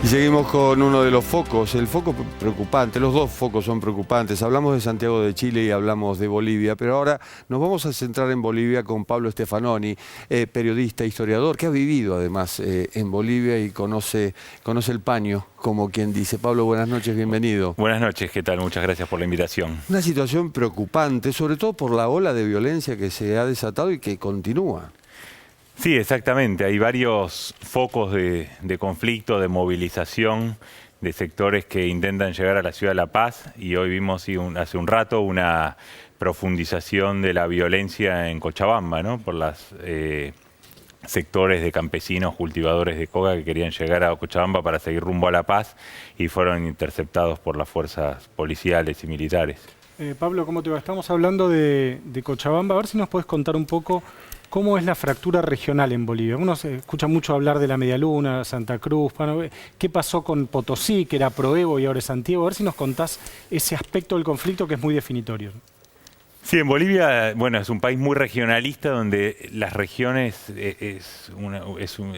Y seguimos con uno de los focos, el foco preocupante, los dos focos son preocupantes. Hablamos de Santiago de Chile y hablamos de Bolivia, pero ahora nos vamos a centrar en Bolivia con Pablo Stefanoni, periodista, historiador, que ha vivido además en Bolivia y conoce el paño, como quien dice. Pablo, buenas noches, bienvenido. Buenas noches, ¿qué tal? Muchas gracias por la invitación. Una situación preocupante, sobre todo por la ola de violencia que se ha desatado y que continúa. Sí, exactamente. Hay varios focos de conflicto, de movilización, de sectores que intentan llegar a la ciudad de La Paz, y hoy vimos hace un rato una profundización de la violencia en Cochabamba, ¿no? Por los sectores de campesinos, cultivadores de coca que querían llegar a Cochabamba para seguir rumbo a La Paz y fueron interceptados por las fuerzas policiales y militares. Pablo, ¿cómo te va? Estamos hablando de Cochabamba. A ver si nos puedes contar un poco cómo es la fractura regional en Bolivia. Uno se escucha mucho hablar de la Medialuna, Santa Cruz. Bueno, ¿qué pasó con Potosí, que era Proevo y ahora es Santiago? A ver si nos contás ese aspecto del conflicto que es muy definitorio. Sí, en Bolivia, bueno, es un país muy regionalista donde las regiones,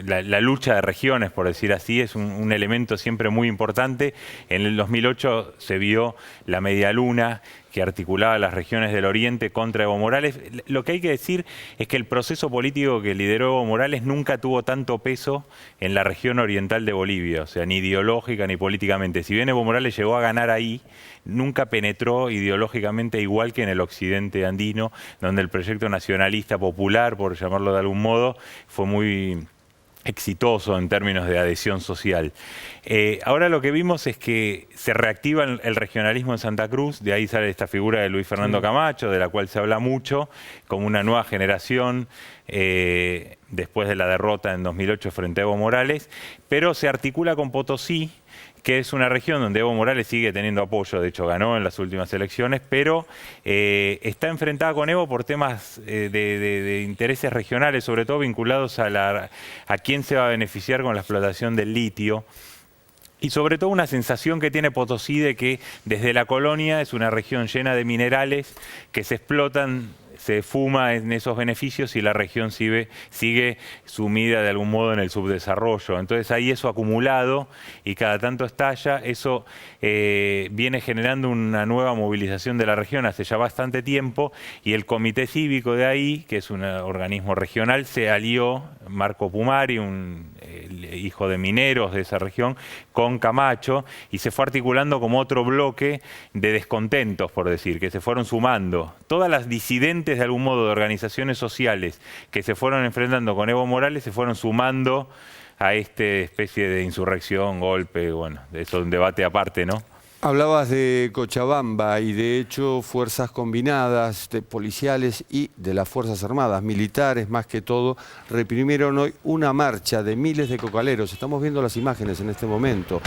la lucha de regiones, por decir así, es un elemento siempre muy importante. En el 2008 se vio la Medialuna, que articulaba las regiones del Oriente contra Evo Morales. Lo que hay que decir es que el proceso político que lideró Evo Morales nunca tuvo tanto peso en la región oriental de Bolivia, o sea, ni ideológica ni políticamente. Si bien Evo Morales llegó a ganar ahí, nunca penetró ideológicamente igual que en el occidente andino, donde el proyecto nacionalista popular, por llamarlo de algún modo, fue muy exitoso en términos de adhesión social. Ahora lo que vimos es que se reactiva el regionalismo en Santa Cruz, de ahí sale esta figura de Luis Fernando Camacho, de la cual se habla mucho, como una nueva generación después de la derrota en 2008 frente a Evo Morales, pero se articula con Potosí, que es una región donde Evo Morales sigue teniendo apoyo, de hecho ganó en las últimas elecciones, pero está enfrentada con Evo por temas de intereses regionales, sobre todo vinculados a quién se va a beneficiar con la explotación del litio. Y sobre todo una sensación que tiene Potosí de que desde la colonia es una región llena de minerales que se explotan, se fuma en esos beneficios y la región sigue sumida de algún modo en el subdesarrollo. Entonces hay eso acumulado y cada tanto estalla. Eso viene generando una nueva movilización de la región hace ya bastante tiempo, y el comité cívico de ahí, que es un organismo regional, se alió, Marco Pumari, el hijo de mineros de esa región, con Camacho, y se fue articulando como otro bloque de descontentos, por decir, que se fueron sumando. Todas las disidentes de algún modo de organizaciones sociales que se fueron enfrentando con Evo Morales se fueron sumando a esta especie de insurrección, golpe, bueno, eso es un debate aparte, ¿no? Hablabas de Cochabamba y de hecho fuerzas combinadas, policiales y de las Fuerzas Armadas, militares más que todo, reprimieron hoy una marcha de miles de cocaleros. Estamos viendo las imágenes en este momento.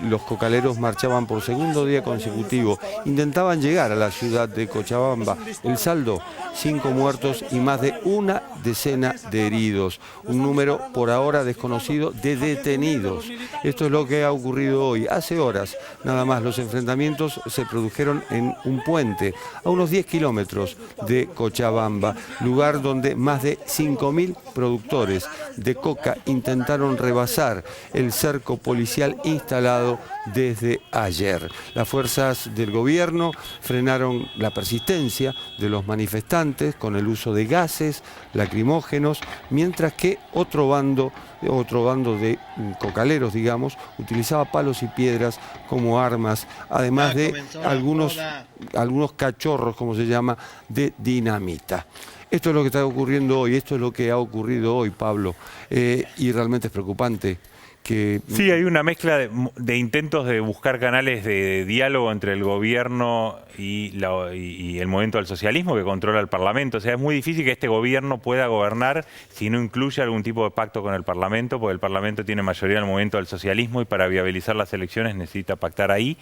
Los cocaleros marchaban por segundo día consecutivo, intentaban llegar a la ciudad de Cochabamba. El saldo, 5 muertos y más de una decena de heridos. Un número por ahora desconocido de detenidos. Esto es lo que ha ocurrido hoy. Hace horas, nada más, los enfrentamientos se produjeron en un puente a unos 10 kilómetros de Cochabamba, lugar donde más de 5.000 productores de coca intentaron rebasar el cerco policial instalado desde ayer. Las fuerzas del gobierno frenaron la persistencia de los manifestantes con el uso de gases lacrimógenos, mientras que otro bando de cocaleros, digamos, utilizaba palos y piedras como armas, además de algunos cachorros, como se llama, de dinamita. Esto es lo que está ocurriendo hoy, esto es lo que ha ocurrido hoy, Pablo, y realmente es preocupante. Sí, hay una mezcla de intentos de buscar canales de diálogo entre el gobierno y el movimiento del socialismo que controla el Parlamento. O sea, es muy difícil que este gobierno pueda gobernar si no incluye algún tipo de pacto con el Parlamento, porque el Parlamento tiene mayoría en el movimiento del socialismo y para viabilizar las elecciones necesita pactar ahí.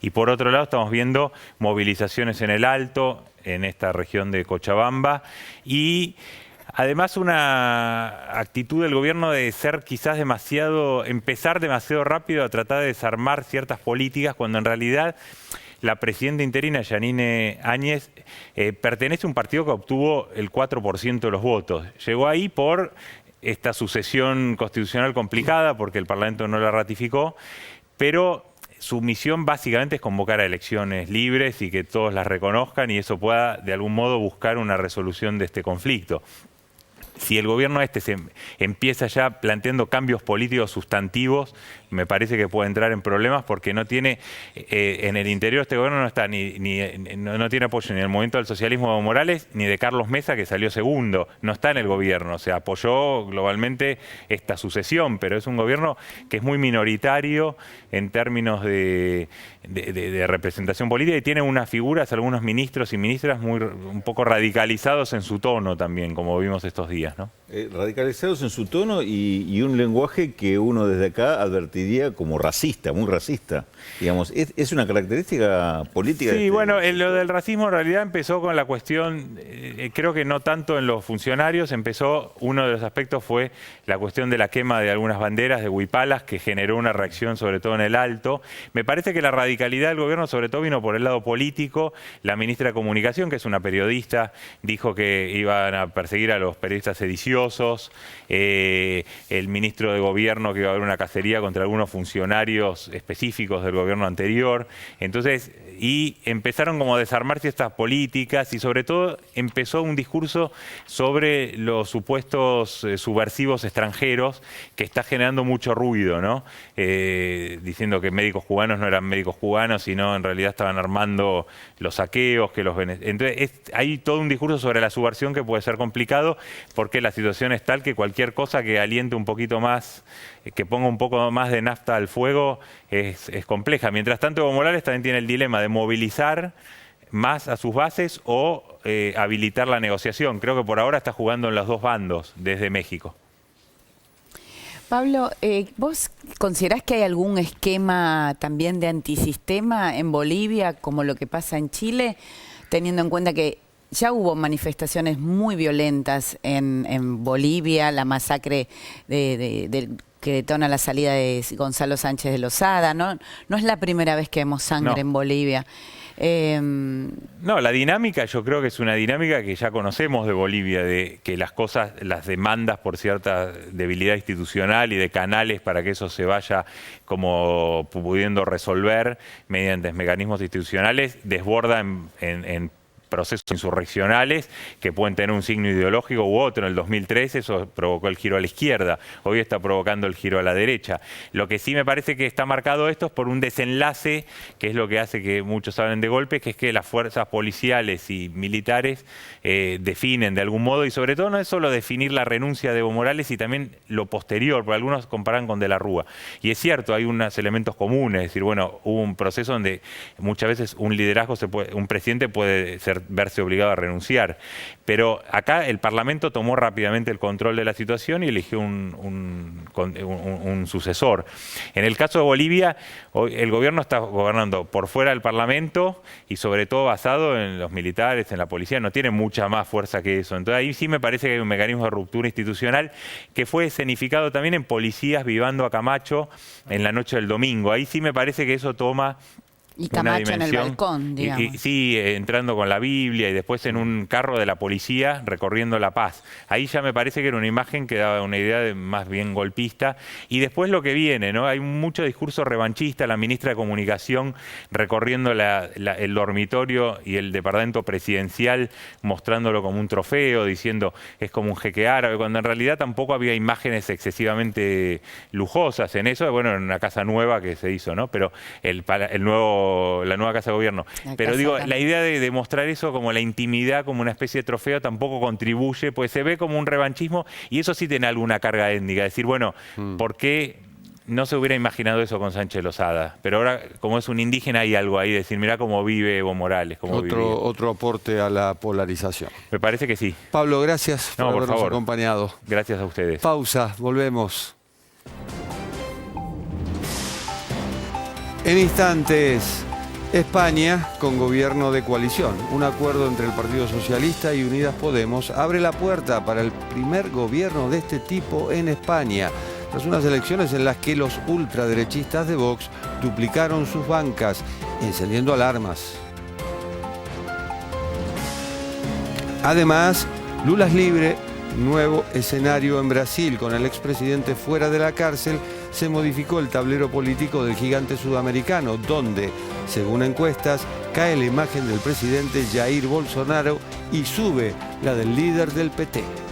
Y por otro lado estamos viendo movilizaciones en el Alto, en esta región de Cochabamba, y además una actitud del gobierno de ser quizás empezar demasiado rápido a tratar de desarmar ciertas políticas, cuando en realidad la presidenta interina, Yanine Áñez, pertenece a un partido que obtuvo el 4% de los votos. Llegó ahí por esta sucesión constitucional complicada porque el Parlamento no la ratificó, pero su misión básicamente es convocar a elecciones libres y que todos las reconozcan y eso pueda de algún modo buscar una resolución de este conflicto. Si el gobierno se empieza ya planteando cambios políticos sustantivos, me parece que puede entrar en problemas porque no tiene, en el interior de este gobierno no está no tiene apoyo ni del movimiento del socialismo de Evo Morales ni de Carlos Mesa, que salió segundo, no está en el gobierno, o sea, apoyó globalmente esta sucesión, pero es un gobierno que es muy minoritario en términos de representación política y tiene unas figuras, algunos ministros y ministras un poco radicalizados en su tono también, como vimos estos días, ¿no? Radicalizados en su tono y un lenguaje que uno desde acá advertiría como racista, muy racista. Digamos, ¿es una característica política? Sí, bueno, lo del racismo en realidad empezó con la cuestión, creo que no tanto en los funcionarios, uno de los aspectos fue la cuestión de la quema de algunas banderas de huipalas que generó una reacción sobre todo en el Alto. Me parece que la radicalidad del gobierno sobre todo vino por el lado político. La ministra de Comunicación, que es una periodista, dijo que iban a perseguir a los periodistas sediciosos. El ministro de Gobierno que iba a haber una cacería contra algunos funcionarios específicos del gobierno anterior. Entonces, y empezaron como a desarmarse estas políticas y sobre todo empezó un discurso sobre los supuestos subversivos extranjeros que está generando mucho ruido, ¿no? Diciendo que médicos cubanos no eran médicos cubanos, sino en realidad estaban armando los saqueos, entonces hay todo un discurso sobre la subversión que puede ser complicado porque la situación es tal que cualquier cosa que aliente un poquito más, que ponga un poco más de nafta al fuego es compleja. Mientras tanto, Evo Morales también tiene el dilema de movilizar más a sus bases o habilitar la negociación. Creo que por ahora está jugando en los dos bandos desde México. Pablo, ¿vos considerás que hay algún esquema también de antisistema en Bolivia, como lo que pasa en Chile, teniendo en cuenta que ya hubo manifestaciones muy violentas en Bolivia, la masacre que detona la salida de Gonzalo Sánchez de Lozada, ¿no? No es la primera vez que vemos sangre en Bolivia. No, la dinámica yo creo que es una dinámica que ya conocemos de Bolivia, de que las demandas por cierta debilidad institucional y de canales para que eso se vaya como pudiendo resolver mediante mecanismos institucionales, desborda en procesos insurreccionales que pueden tener un signo ideológico u otro. En el 2013 eso provocó el giro a la izquierda, hoy está provocando el giro a la derecha. Lo que sí me parece que está marcado esto es por un desenlace, que es lo que hace que muchos hablen de golpes, que es que las fuerzas policiales y militares definen de algún modo, y sobre todo no es solo definir la renuncia de Evo Morales y también lo posterior, porque algunos comparan con De la Rúa. Y es cierto, hay unos elementos comunes, es decir, bueno, hubo un proceso donde muchas veces un liderazgo un presidente puede verse obligado a renunciar. Pero acá el Parlamento tomó rápidamente el control de la situación y eligió un sucesor. En el caso de Bolivia, el gobierno está gobernando por fuera del Parlamento y sobre todo basado en los militares, en la policía, no tiene mucha más fuerza que eso. Entonces ahí sí me parece que hay un mecanismo de ruptura institucional que fue escenificado también en Policías Vivando a Camacho en la noche del domingo. Ahí sí me parece que eso toma Y Camacho en el balcón, digamos. Sí, entrando con la Biblia y después en un carro de la policía recorriendo La Paz. Ahí ya me parece que era una imagen que daba una idea de más bien golpista. Y después lo que viene, ¿no? Hay mucho discurso revanchista, la ministra de Comunicación recorriendo el dormitorio y el departamento presidencial, mostrándolo como un trofeo, diciendo es como un jeque árabe, cuando en realidad tampoco había imágenes excesivamente lujosas en eso. Bueno, en una casa nueva que se hizo, ¿no? Pero la nueva Casa de Gobierno. Pero digo, la idea de demostrar eso como la intimidad, como una especie de trofeo, tampoco contribuye, pues se ve como un revanchismo y eso sí tiene alguna carga étnica. Decir, bueno, ¿por qué no se hubiera imaginado eso con Sánchez Lozada? Pero ahora, como es un indígena, hay algo ahí, decir, mirá cómo vive Evo Morales. Otro aporte a la polarización. Me parece que sí. Pablo, gracias por habernos favor. acompañado. Gracias a ustedes. Pausa, volvemos. En instantes, España con gobierno de coalición. Un acuerdo entre el Partido Socialista y Unidas Podemos abre la puerta para el primer gobierno de este tipo en España, tras unas elecciones en las que los ultraderechistas de Vox duplicaron sus bancas, encendiendo alarmas. Además, Lula es libre nuevo escenario en Brasil, con el expresidente fuera de la cárcel, se modificó el tablero político del gigante sudamericano, donde, según encuestas, cae la imagen del presidente Jair Bolsonaro y sube la del líder del PT.